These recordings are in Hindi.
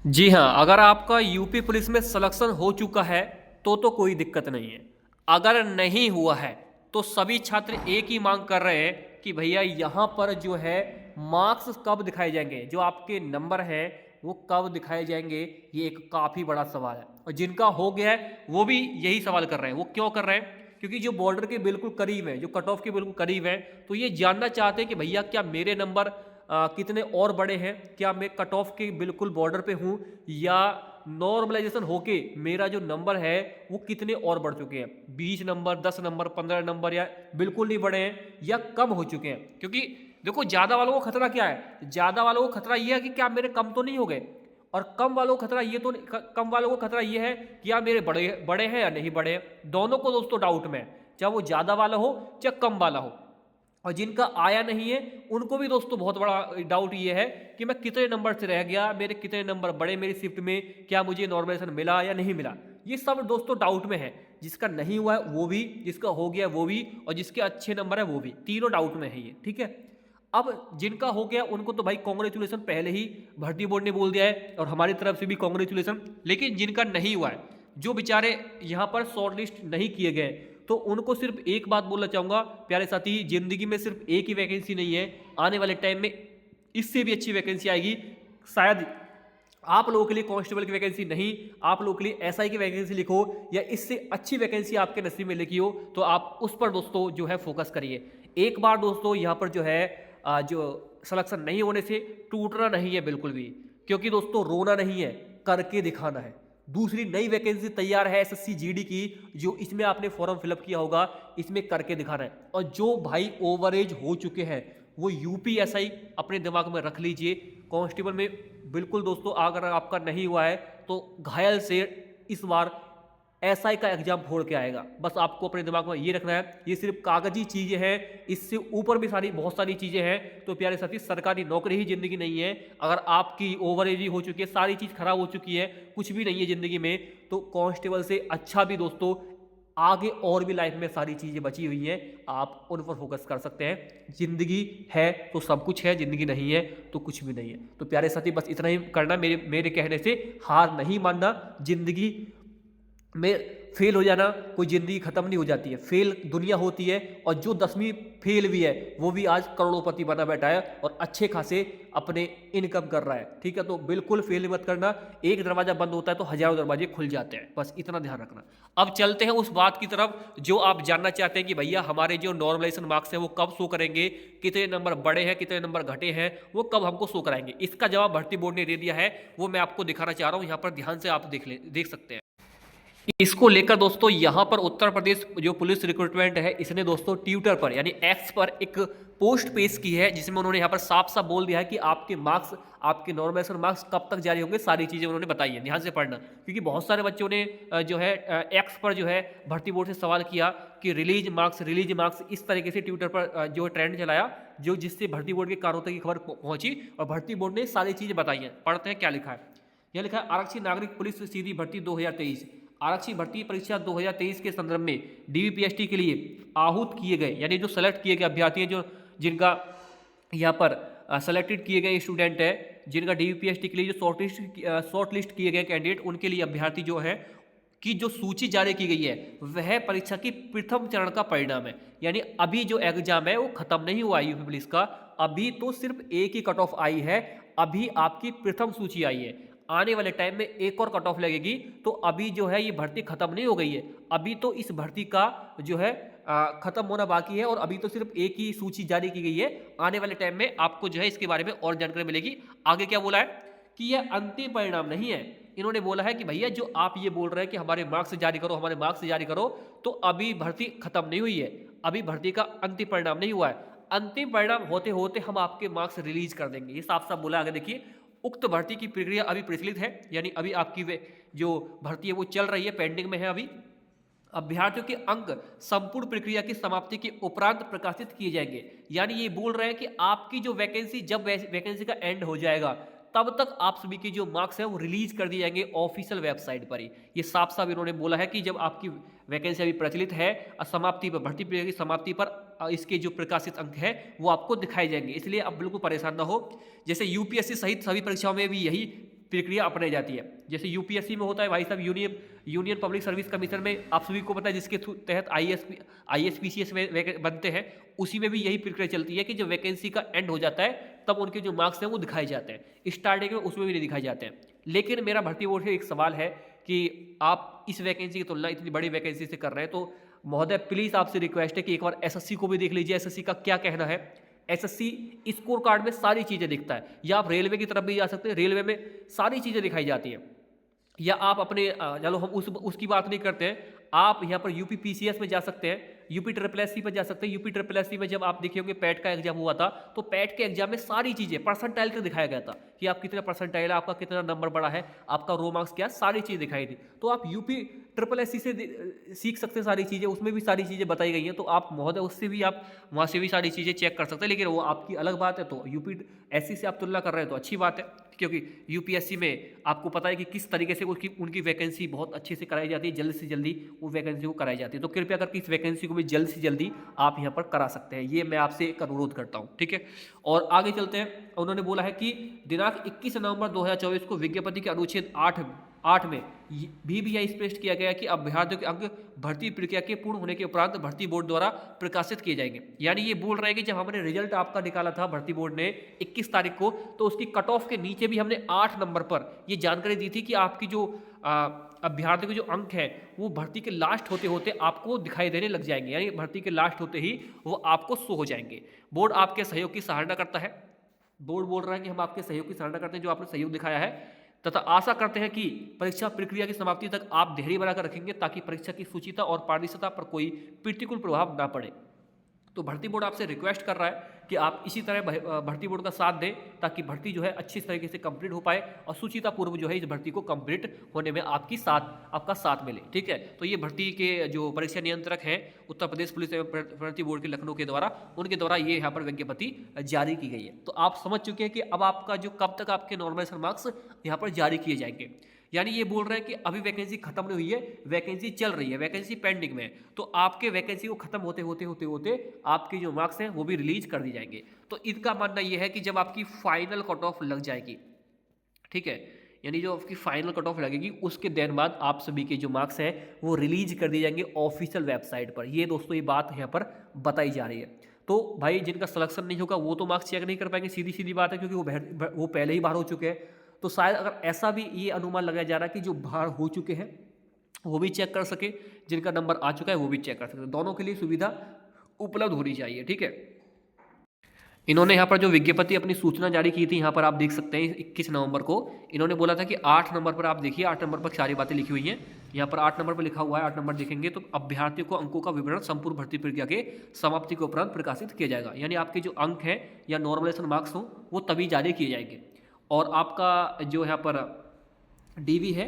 जी हाँ, अगर आपका यूपी पुलिस में सिलेक्शन हो चुका है तो कोई दिक्कत नहीं है। अगर नहीं हुआ है तो सभी छात्र एक ही मांग कर रहे हैं कि भैया यहाँ पर जो है मार्क्स कब दिखाए जाएंगे, जो आपके नंबर है वो कब दिखाए जाएंगे। ये एक काफ़ी बड़ा सवाल है और जिनका हो गया है वो भी यही सवाल कर रहे हैं। वो क्यों कर रहे हैं? क्योंकि जो बॉर्डर के बिल्कुल करीब है, जो कट ऑफ के बिल्कुल करीब है, तो ये जानना चाहते हैं कि भैया क्या मेरे नंबर कितने और बड़े हैं, क्या मैं कट ऑफ के बिल्कुल बॉर्डर पे हूँ या नॉर्मलाइजेशन होके मेरा जो नंबर है वो कितने और बढ़ चुके हैं, 20 नंबर, 10 नंबर, 15 नंबर, या बिल्कुल नहीं बढ़े हैं या कम हो चुके हैं। क्योंकि देखो ज़्यादा वालों को खतरा क्या है, ज़्यादा वालों को खतरा ये है कि क्या मेरे कम तो नहीं हो गए, और कम वालों को खतरा ये तो कम वालों को खतरा ये है कि यार मेरे बड़े बड़े हैं या नहीं बड़े हैं। दोनों को दोस्तों डाउट में है, चाहे वो ज़्यादा वाला हो चाहे कम वाला हो। और जिनका आया नहीं है उनको भी दोस्तों बहुत बड़ा डाउट ये है कि मैं कितने नंबर से रह गया, मेरे कितने नंबर बढ़े मेरी शिफ्ट में, क्या मुझे नॉर्मलाइजेशन मिला या नहीं मिला। ये सब दोस्तों डाउट में है। जिसका नहीं हुआ है वो भी, जिसका हो गया वो भी, और जिसके अच्छे नंबर है वो भी, तीनों डाउट में है ये, ठीक है। अब जिनका हो गया उनको तो भाई कॉन्ग्रेचुलेसन, पहले ही भर्ती बोर्ड ने बोल दिया है और हमारी तरफ से भी कॉन्ग्रेचुलेसन। लेकिन जिनका नहीं हुआ है, जो बेचारे यहाँ पर शॉर्ट लिस्ट नहीं किए गए, तो उनको सिर्फ एक बात बोलना चाहूँगा प्यारे साथी, जिंदगी में सिर्फ एक ही वैकेंसी नहीं है, आने वाले टाइम में इससे भी अच्छी वैकेंसी आएगी। शायद आप लोगों के लिए कांस्टेबल की वैकेंसी नहीं, आप लोगों के लिए एसआई की वैकेंसी लिखो या इससे अच्छी वैकेंसी आपके नसीब में लिखी हो, तो आप उस पर दोस्तों जो है फोकस करिए। एक बार दोस्तों यहाँ पर जो है जो सिलेक्शन नहीं होने से टूटना नहीं है बिल्कुल भी, क्योंकि दोस्तों रोना नहीं है, करके दिखाना है। दूसरी नई वैकेंसी तैयार है एसएससी जीडी की, जो इसमें आपने फॉर्म फिलअप किया होगा, इसमें करके दिखाना है। और जो भाई ओवरेज हो चुके हैं वो यूपीएसआई अपने दिमाग में रख लीजिए। कांस्टेबल में बिल्कुल दोस्तों अगर आपका नहीं हुआ है तो घायल से इस बार एसआई का एग्जाम फोड़ के आएगा। बस आपको अपने दिमाग में ये रखना है, ये सिर्फ कागजी चीजें हैं, इससे ऊपर भी बहुत सारी चीजें हैं। तो प्यारे साथी, सरकारी नौकरी ही जिंदगी नहीं है। अगर आपकी ओवरेज ही हो चुकी है, सारी चीज खराब हो चुकी है, कुछ भी नहीं है जिंदगी में, तो कांस्टेबल से अच्छा भी दोस्तों आगे और भी लाइफ में सारी चीजें बची हुई हैं, आप उन पर फोकस कर सकते हैं। जिंदगी है तो सब कुछ है, जिंदगी नहीं है तो कुछ भी नहीं है। तो प्यारे साथी, बस इतना ही करना, मेरे कहने से हार नहीं मानना। जिंदगी में फेल हो जाना कोई ज़िंदगी ख़त्म नहीं हो जाती है, फेल दुनिया होती है। और जो 10वीं फेल भी है वो भी आज करोड़ोंपति बना बैठा है और अच्छे खासे अपने इनकम कर रहा है, ठीक है। तो बिल्कुल फेल मत करना, एक दरवाज़ा बंद होता है तो हज़ारों दरवाजे खुल जाते हैं, बस इतना ध्यान रखना। अब चलते हैं उस बात की तरफ जो आप जानना चाहते हैं कि भैया हमारे जो नॉर्मलाइजेशन मार्क्स हैं वो कब शो करेंगे, कितने नंबर बढ़े हैं कितने नंबर घटे हैं, वो कब हमको शो कराएंगे। इसका जवाब भर्ती बोर्ड ने दे दिया है, वो मैं आपको दिखाना चाह रहा हूँ। यहाँ पर ध्यान से आप देख सकते हैं। इसको लेकर दोस्तों यहाँ पर उत्तर प्रदेश जो पुलिस रिक्रूटमेंट है, इसने दोस्तों ट्विटर पर यानी एक्स पर एक पोस्ट पेश की है, जिसमें उन्होंने यहाँ पर साफ साफ बोल दिया है कि आपके मार्क्स, आपके नॉर्मलाइजेशन मार्क्स कब तक जारी होंगे, सारी चीज़ें उन्होंने बताई है। ध्यान से पढ़ना, क्योंकि बहुत सारे बच्चों ने जो है एक्स पर जो है भर्ती बोर्ड से सवाल किया कि रिलीज मार्क्स, इस तरीके से ट्विटर पर जो ट्रेंड चलाया, जो जिससे भर्ती बोर्ड के कानों तक की खबर पहुंची और भर्ती बोर्ड ने सारी चीज़ें बताई हैं। पढ़ते हैं क्या लिखा है। यह लिखा है, आरक्षी नागरिक पुलिस सीधी भर्ती 2023, आरक्षी भर्ती परीक्षा 2023 के संदर्भ में डीवीपीएसटी के लिए आहूत किए गए, यानी जो सेलेक्ट किए गए अभ्यर्थी हैं, जो जिनका यहाँ पर सेलेक्टेड किए गए स्टूडेंट है, जिनका डीवीपीएसटी के लिए जो शॉर्ट लिस्ट किए गए कैंडिडेट, उनके लिए अभ्यर्थी जो है की जो सूची जारी की गई है वह परीक्षा की प्रथम चरण का परिणाम है। यानी अभी जो एग्जाम है वो खत्म नहीं हुआ यूपी पुलिस का, अभी तो सिर्फ एक ही कट ऑफ आई है, अभी आपकी प्रथम सूची आई है। आने वाले टाइम में एक और कट ऑफ लगेगी, तो अभी जो है ये भर्ती खत्म नहीं हो गई है, अभी तो इस भर्ती का जो है खत्म होना बाकी है और अभी तो सिर्फ एक ही सूची जारी की गई है। आने वाले टाइम में आपको जो है इसके बारे में और जानकारी मिलेगी। आगे क्या बोला है कि यह अंतिम परिणाम नहीं है। इन्होंने बोला है कि भैया जो आप ये बोल रहे हैं कि हमारे मार्क्स जारी करो, हमारे मार्क्स जारी करो, तो अभी भर्ती खत्म नहीं हुई है, अभी भर्ती का अंतिम परिणाम नहीं हुआ है। अंतिम परिणाम होते होते हम आपके मार्क्स रिलीज कर देंगे, ये साफ साफ बोला। आगे देखिए, उक्त भर्ती की प्रक्रिया अभी प्रचलित है, यानी अभी आपकी जो भर्ती है वो चल रही है, पेंडिंग में है अभी। अभ्यर्थियों के अंक संपूर्ण प्रक्रिया की समाप्ति के उपरांत प्रकाशित किए जाएंगे। यानी ये बोल रहे हैं कि आपकी जो वैकेंसी, जब वैकेंसी का एंड हो जाएगा तब तक आप सभी के जो मार्क्स हैं वो रिलीज कर दिए जाएंगे ऑफिशियल वेबसाइट पर ही। ये साफ साफ इन्होंने बोला है कि जब आपकी वैकेंसी अभी प्रचलित है, समाप्ति पर, भर्ती प्रक्रिया की समाप्ति पर इसके जो प्रकाशित अंक है वो आपको दिखाए जाएंगे। इसलिए आप बिल्कुल परेशान ना हो। जैसे यूपीएससी सहित सभी परीक्षाओं में भी यही प्रक्रिया अपनाई जाती है। जैसे यूपीएससी में होता है भाई साहब, यूनियन पब्लिक सर्विस कमीशन में, आप सभी को पता है, जिसके तहत IAS PCS बनते हैं, उसी में भी यही प्रक्रिया चलती है कि जब वैकेंसी का एंड हो जाता है तब उनके जो मार्क्स हैं वो दिखाए जाते हैं, स्टार्टिंग में उसमें भी नहीं दिखाए जाते हैं। लेकिन मेरा भर्ती बोर्ड से एक सवाल है कि आप इस वैकेंसी की तुलना इतनी बड़ी वैकेंसी से कर रहे हैं, तो महोदय प्लीज़ आपसे रिक्वेस्ट है कि एक बार SSC को भी देख लीजिए, SSC का क्या कहना है। SSC स्कोर कार्ड में सारी चीज़ें दिखता है, या आप रेलवे की तरफ भी जा सकते हैं, रेलवे में सारी चीज़ें दिखाई जाती हैं। या आप अपने चलो हम उसकी बात नहीं करते हैं, आप यहाँ पर UPPCS में जा सकते हैं, UPSSC पर जा सकते हैं। UPSSC में जब आप देखे होंगे पैट का एग्जाम हुआ था, तो पैट के एग्जाम में सारी चीज़ें परसेंटाइल तक दिखाया गया था कि आप कितना परसेंटाइल है, आपका कितना नंबर बड़ा है, आपका रो मार्क्स क्या, सारी चीज़ दिखाई दी। तो आप UPSSC से सीख सकते हैं सारी चीज़ें, उसमें भी सारी चीज़ें बताई गई हैं। तो आप महोदय उससे भी आप वहाँ से भी सारी चीज़ें चेक कर सकते हैं, लेकिन वो आपकी अलग बात है। तो UPSC से आप तुलना कर रहे हैं तो अच्छी बात है, क्योंकि UPSC में आपको पता है कि किस तरीके से उनकी वैकेंसी बहुत अच्छे से कराई जाती है, जल्द से जल्दी वो वैकेंसी को कराई जाती है। तो कृपया करके इस वैकेंसी को भी जल्द से जल्दी आप यहाँ पर करा सकते हैं, ये मैं आपसे एक अनुरोध करता हूँ, ठीक है। और आगे चलते हैं। उन्होंने बोला है कि दिनांक 21 नवंबर 2024 को विज्ञप्ति के अनुच्छेद 8 में भी यह स्पष्ट किया गया कि अभ्यर्थियों के अंक भर्ती प्रक्रिया के पूर्ण होने के उपरांत भर्ती बोर्ड द्वारा प्रकाशित किए जाएंगे। यानी ये बोल रहे हैं कि जब हमने रिजल्ट आपका निकाला था भर्ती बोर्ड ने 21 तारीख को, तो उसकी कट ऑफ के नीचे भी हमने 8 नंबर पर ये जानकारी दी थी कि आपकी जो अभ्यर्थियों के जो अंक है वो भर्ती के लास्ट होते होते आपको दिखाई देने लग जाएंगे, यानी भर्ती के लास्ट होते ही वो आपको शो हो जाएंगे। बोर्ड आपके सहयोग की सराहना करता है। बोर्ड बोल रहा है कि हम आपके सहयोग की सराहना करते हैं, जो आपने सहयोग दिखाया है, तथा आशा करते हैं कि परीक्षा प्रक्रिया की समाप्ति तक आप धैर्य बनाकर रखेंगे ताकि परीक्षा की शुचिता और पारदर्शिता पर कोई प्रतिकूल प्रभाव ना पड़े। तो भर्ती बोर्ड आपसे रिक्वेस्ट कर रहा है कि आप इसी तरह भर्ती बोर्ड का साथ दें ताकि भर्ती जो है अच्छी तरीके से कंप्लीट हो पाए और सूचिता पूर्व जो है इस भर्ती को कंप्लीट होने में आपका साथ मिले, ठीक है। तो ये भर्ती के जो परीक्षा नियंत्रक हैं उत्तर प्रदेश पुलिस एवं भर्ती बोर्ड के लखनऊ के द्वारा, उनके द्वारा ये यहाँ पर विज्ञप्ति जारी की गई है। तो आप समझ चुके हैं कि अब आपका जो कब तक आपके नॉर्मलाइजेशन मार्क्स यहाँ पर जारी किए जाएंगे। यानी ये बोल रहे हैं कि अभी वैकेंसी खत्म नहीं हुई है, वैकेंसी चल रही है, वैकेंसी पेंडिंग में है। तो आपके वैकेंसी को खत्म होते होते आपके जो मार्क्स हैं वो भी रिलीज कर दी जाएंगे। तो इनका मानना ये है कि जब आपकी फाइनल कट ऑफ लग जाएगी, ठीक है, यानी जो आपकी फाइनल कट ऑफ लगेगी उसके दिन बाद आप सभी के जो मार्क्स हैं वो रिलीज कर दिए जाएंगे ऑफिशियल वेबसाइट पर। ये दोस्तों ये बात यहाँ पर बताई जा रही है। तो भाई जिनका सिलेक्शन नहीं होगा वो तो मार्क्स चेक नहीं कर पाएंगे, सीधी सीधी बात है, क्योंकि वो पहले ही बाहर हो चुके हैं। तो शायद अगर ऐसा भी ये अनुमान लगाया जा रहा है कि जो बाहर हो चुके हैं वो भी चेक कर सके, जिनका नंबर आ चुका है वो भी चेक कर सके, दोनों के लिए सुविधा उपलब्ध होनी चाहिए, ठीक है। इन्होंने यहाँ पर जो विज्ञप्ति अपनी सूचना जारी की थी, यहाँ पर आप देख सकते हैं 21 नवंबर को इन्होंने बोला था कि 8 नंबर पर आप देखिए, 8 नंबर पर सारी बातें लिखी हुई हैं। यहाँ पर 8 नंबर पर लिखा हुआ है, 8 नंबर देखेंगे तो अभ्यर्थियों को अंकों का विवरण संपूर्ण भर्ती प्रक्रिया के समाप्ति के उपरांत प्रकाशित किया जाएगा। यानी आपके जो अंक हैं या नॉर्मलाइजेशन मार्क्स हो वो तभी जारी किए जाएंगे। और आपका जो यहाँ पर DV है,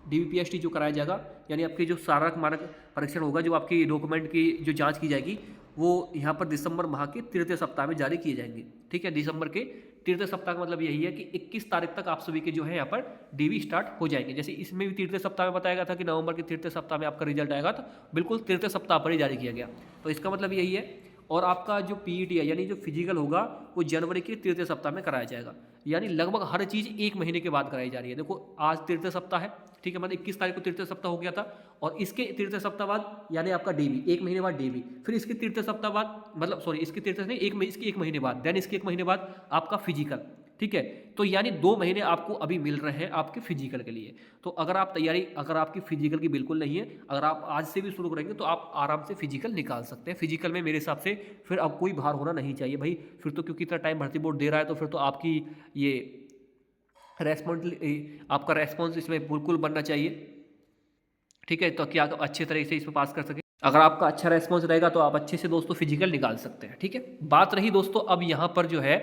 DVPST जो कराया जाएगा, यानी आपकी जो शारीरिक मानक परीक्षण होगा, जो आपकी डॉक्यूमेंट की जो जांच की जाएगी वो यहाँ पर दिसंबर माह के तृतीय सप्ताह में जारी किए जाएंगे, ठीक है। दिसंबर के तृतीय सप्ताह का मतलब यही है कि 21 तारीख तक आप सभी के जो है यहाँ पर DV स्टार्ट हो जाएंगे। जैसे इसमें भी तृतीय सप्ताह में बताया गया था कि नवंबर के तृतीय सप्ताह में आपका रिजल्ट आएगा, तो बिल्कुल तृतीय सप्ताह पर ही जारी किया गया। तो इसका मतलब यही है। और आपका जो PET है यानी जो फिजिकल होगा वो जनवरी के तृतीय सप्ताह में कराया जाएगा। यानी लगभग हर चीज़ 1 महीने के बाद कराई जा रही है। देखो आज तृतीय सप्ताह है, ठीक है, मतलब 21 तारीख को तृतीय सप्ताह हो गया था, और इसके तृतीय सप्ताह बाद यानी आपका DV 1 महीने बाद DV, फिर इसके तृतीय सप्ताह बाद मतलब सॉरी इसके तृतीय नहीं इसके 1 महीने बाद, देन इसके 1 महीने बाद आपका फिजिकल, ठीक है। तो यानी 2 महीने आपको अभी मिल रहे हैं आपके फिजिकल के लिए। तो अगर आपकी फिजिकल की बिल्कुल नहीं है, अगर आप आज से भी शुरू करेंगे तो आप आराम से फिजिकल निकाल सकते हैं। फिजिकल में मेरे हिसाब से फिर अब कोई भार होना नहीं चाहिए भाई, फिर तो क्योंकि इतना टाइम भर्ती बोर्ड दे रहा है तो फिर तो आपकी ये आपका रेस्पॉन्स इसमें बिल्कुल बनना चाहिए, ठीक है, तो क्या आप अच्छे तरीके से इसमें पास कर सकें। अगर आपका अच्छा रेस्पॉन्स रहेगा तो आप अच्छे से दोस्तों फिजिकल निकाल सकते हैं, ठीक है। बात रही दोस्तों अब यहाँ पर जो है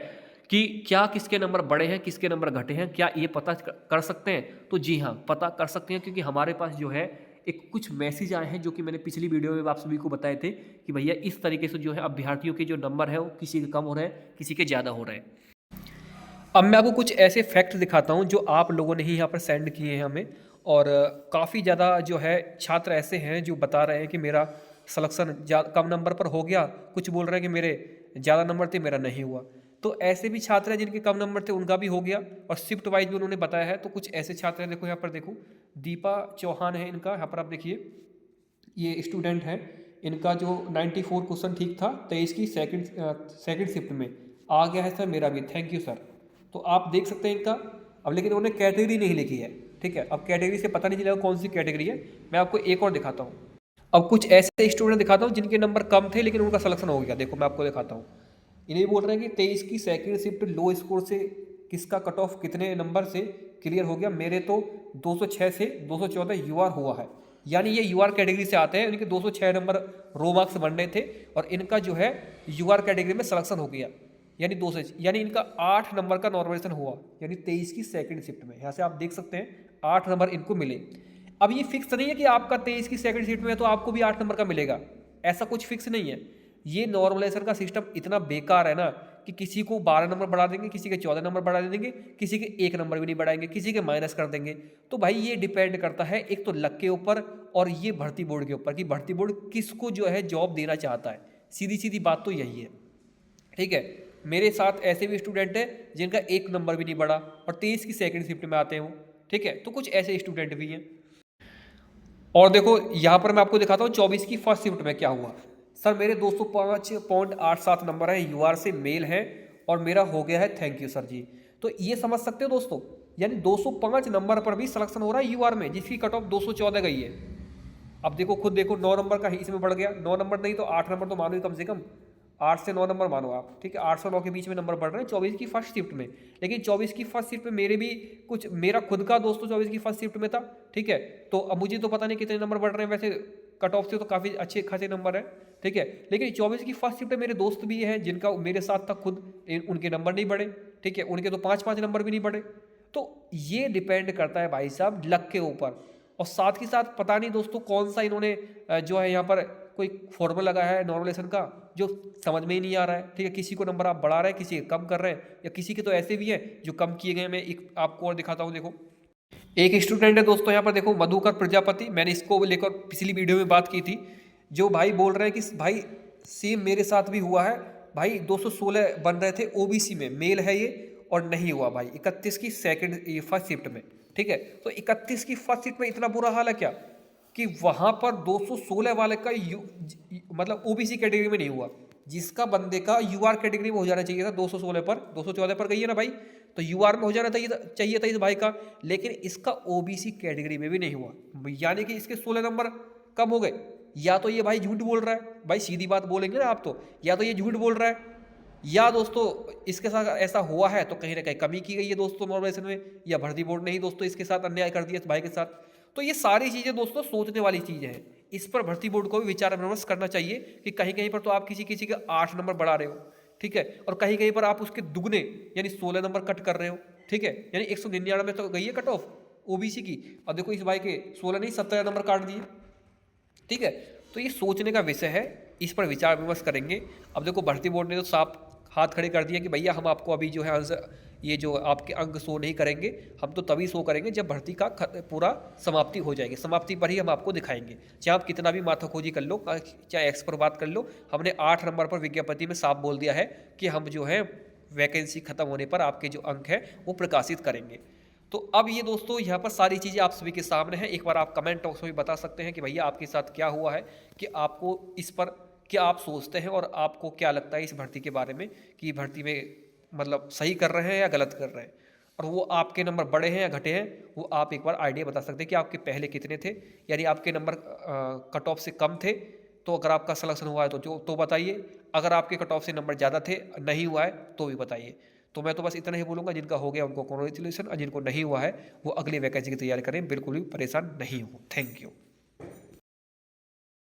कि क्या किसके नंबर बड़े हैं किसके नंबर घटे हैं, क्या ये पता कर सकते हैं? तो जी हाँ, पता कर सकते हैं, क्योंकि हमारे पास जो है एक कुछ मैसेज आए हैं जो कि मैंने पिछली वीडियो में आप सभी को बताए थे कि भैया इस तरीके से जो है अभ्यर्थियों के जो नंबर है वो किसी के कम हो रहे हैं, किसी के ज़्यादा हो रहे हैं। अब मैं आपको कुछ ऐसे फैक्ट दिखाता हूँ जो आप लोगों ने ही यहाँ पर सेंड किए हैं हमें, और काफ़ी ज़्यादा जो है छात्र ऐसे हैं जो बता रहे हैं कि मेरा सिलेक्शन कम नंबर पर हो गया, कुछ बोल रहे हैं कि मेरे ज़्यादा नंबर थे मेरा नहीं हुआ। तो ऐसे भी छात्र हैं जिनके कम नंबर थे, उनका भी हो गया, और शिफ्ट वाइज भी उन्होंने बताया है। तो कुछ ऐसे छात्र हैं, देखो यहाँ पर देखो दीपा चौहान है इनका, यहाँ पर आप देखिए ये स्टूडेंट है, इनका जो 94 क्वेश्चन ठीक था 23 की सेकंड शिफ्ट में आ गया है सर, मेरा भी थैंक यू सर। तो आप देख सकते हैं इनका। अब लेकिन उन्होंने कैटेगरी नहीं लिखी है, ठीक है, अब कैटेगरी से पता नहीं चलेगा कौन सी कैटेगरी है। मैं आपको एक और दिखाता हूँ। अब कुछ ऐसे स्टूडेंट दिखाता हूँ जिनके नंबर कम थे लेकिन उनका सिलेक्शन हो गया। देखो मैं आपको दिखाता हूँ। इन्हें बोल रहे हैं कि 23 की सेकंड शिफ्ट लो स्कोर से किसका कट ऑफ कितने नंबर से क्लियर हो गया। मेरे तो 206 से 214 यूआर हुआ है, यानी ये यूआर कैटेगरी से आते हैं। इनके 206 नंबर रो मार्क्स बन रहे थे और इनका जो है यूआर कैटेगरी में सिलेक्शन हो गया, यानी 2 से, यानी इनका 8 नंबर का नॉर्मलाइजेशन हुआ, यानी 23 की सेकंड शिफ्ट में। यहाँ से आप देख सकते हैं 8 नंबर इनको मिले। अब ये फिक्स नहीं है कि आपका 23 की सेकंड शिफ्ट में तो आपको भी 8 नंबर का मिलेगा, ऐसा कुछ फिक्स नहीं है। ये नॉर्मलाइजेशन का सिस्टम इतना बेकार है ना कि किसी को 12 नंबर बढ़ा देंगे, किसी के 14 नंबर बढ़ा देंगे, किसी के 1 नंबर भी नहीं बढ़ाएंगे, किसी के माइनस कर देंगे। तो भाई ये डिपेंड करता है एक तो लक के ऊपर और ये भर्ती बोर्ड के ऊपर कि भर्ती बोर्ड किसको जो है जॉब देना चाहता है। सीधी सीधी बात तो यही है, ठीक है। मेरे साथ ऐसे भी स्टूडेंट है जिनका 1 नंबर भी नहीं बढ़ा और 23 की सेकंड शिफ्ट में आते हो, ठीक है। तो कुछ ऐसे स्टूडेंट भी हैं। और देखो यहाँ पर मैं आपको दिखाता हूँ 24 की फर्स्ट शिफ्ट में क्या हुआ। सर मेरे 205.87 नंबर है, यूआर से मेल है और मेरा हो गया है, थैंक यू सर जी। तो ये समझ सकते हो दोस्तों, यानी 205 नंबर पर भी सिलेक्शन हो रहा है यूआर में, जिसकी कट ऑफ 214 गई है। अब देखो खुद देखो 9 नंबर का ही इसमें बढ़ गया, 9 नंबर नहीं तो 8 नंबर तो मानो ही कम से कम, 8 से 9 नंबर मानो आप, ठीक है। 8 से 9 के बीच में नंबर बढ़ रहे हैं 24 की फर्स्ट शिफ्ट में। लेकिन 24 की फर्स्ट शिफ्ट में मेरे भी कुछ, मेरा खुद का दोस्तों 24 की फर्स्ट शिफ्ट में था, ठीक है। तो अब मुझे तो पता नहीं कितने नंबर बढ़ रहे हैं, वैसे कट ऑफ से तो काफ़ी अच्छे खासे नंबर है, ठीक है। लेकिन 24 की फर्स्ट शिफ्ट में मेरे दोस्त भी हैं जिनका मेरे साथ था खुद, उनके नंबर नहीं बढ़े, ठीक है। उनके तो 5-5 नंबर भी नहीं बढ़े। तो ये डिपेंड करता है भाई साहब लक के ऊपर। और साथ ही साथ पता नहीं दोस्तों कौन सा इन्होंने जो है यहाँ पर कोई फॉर्मूला लगाया है नॉर्मलाइजेशन का, जो समझ में ही नहीं आ रहा है, ठीक है। किसी को नंबर आप बढ़ा रहे हैं, किसी कम कर रहे हैं, या किसी के तो ऐसे भी हैं जो कम किए गए। मैं एक आपको और दिखाता हूँ। देखो एक स्टूडेंट है दोस्तों यहाँ पर, देखो मधुकर प्रजापति, मैंने इसको लेकर पिछली वीडियो में बात की थी। जो भाई बोल रहे हैं कि भाई सेम मेरे साथ भी हुआ है भाई, 216 बन रहे थे ओबीसी में, मेल है ये और नहीं हुआ भाई 31 की सेकंड फर्स्ट शिफ्ट में, ठीक है। तो 31 की फर्स्ट शिफ्ट में इतना बुरा हाल है क्या कि वहां पर 216 वाले का मतलब ओबीसी कैटेगरी में नहीं हुआ, जिसका बंदे का यूआर कैटेगरी में हो जाना चाहिए था 216 पर, 214 पर गई है ना भाई, तो यूआर में हो जाना चाहिए था इस भाई का, लेकिन इसका ओबीसी कैटेगरी में भी नहीं हुआ, यानी कि इसके 16 नंबर कम हो गए। या तो ये भाई झूठ बोल रहा है, भाई सीधी बात बोलेंगे ना आप, तो या तो ये झूठ बोल रहा है, या दोस्तों इसके साथ ऐसा हुआ है तो कहीं ना कहीं कमी की गई है दोस्तों नॉर्मलाइजेशन में, या भर्ती बोर्ड ने ही दोस्तों इसके साथ अन्याय कर दिया इस भाई के साथ। तो ये सारी चीज़ें दोस्तों सोचने वाली चीज़ें हैं, इस पर भर्ती बोर्ड को भी विचार विमर्श करना चाहिए कि कहीं कहीं पर तो आप किसी किसी के 8 नंबर बढ़ा रहे हो, ठीक है, और कहीं कहीं पर आप उसके दुगने यानी 16 नंबर कट कर रहे हो, ठीक है। यानी 199 तो गई है कट ऑफ ओबीसी की, और देखो इस भाई के 16 नहीं 17 नंबर काट दिए, ठीक है। तो ये सोचने का विषय है, इस पर विचार विमर्श करेंगे। अब देखो भर्ती बोर्ड ने तो साफ हाथ खड़े कर दिया कि भैया हम आपको अभी जो है आंसर, ये जो आपके अंक शो नहीं करेंगे, हम तो तभी शो करेंगे जब भर्ती का पूरा समाप्ति हो जाएगी, समाप्ति पर ही हम आपको दिखाएंगे, चाहे आप कितना भी माथाखोजी कर लो, चाहे एक्स पर बात कर लो। हमने 8 नंबर पर विज्ञप्ति में साफ बोल दिया है कि हम जो है वैकेंसी खत्म होने पर आपके जो अंक है वो प्रकाशित करेंगे। तो अब ये दोस्तों यहाँ पर सारी चीज़ें आप सभी के सामने हैं। एक बार आप कमेंट बॉक्स में बता सकते हैं कि भैया आपके साथ क्या हुआ है, कि आपको इस पर क्या आप सोचते हैं और आपको क्या लगता है इस भर्ती के बारे में, कि भर्ती में मतलब सही कर रहे हैं या गलत कर रहे हैं, और वो आपके नंबर बढ़े हैं या घटे हैं, वो आप एक बार आइडिया बता सकते हैं कि आपके पहले कितने थे, यानी आपके नंबर कट ऑफ से कम थे तो अगर आपका सिलेक्शन हुआ है तो बताइए, अगर आपके कट ऑफ से नंबर ज़्यादा थे नहीं हुआ है तो भी बताइए। तो मैं तो बस इतना ही बोलूँगा, जिनका हो गया उनको कॉन्ग्रेचुलेसन, और जिनको नहीं हुआ है वो अगली वैकेंसी की तैयारी करें, बिल्कुल भी परेशान नहीं हो। Thank you.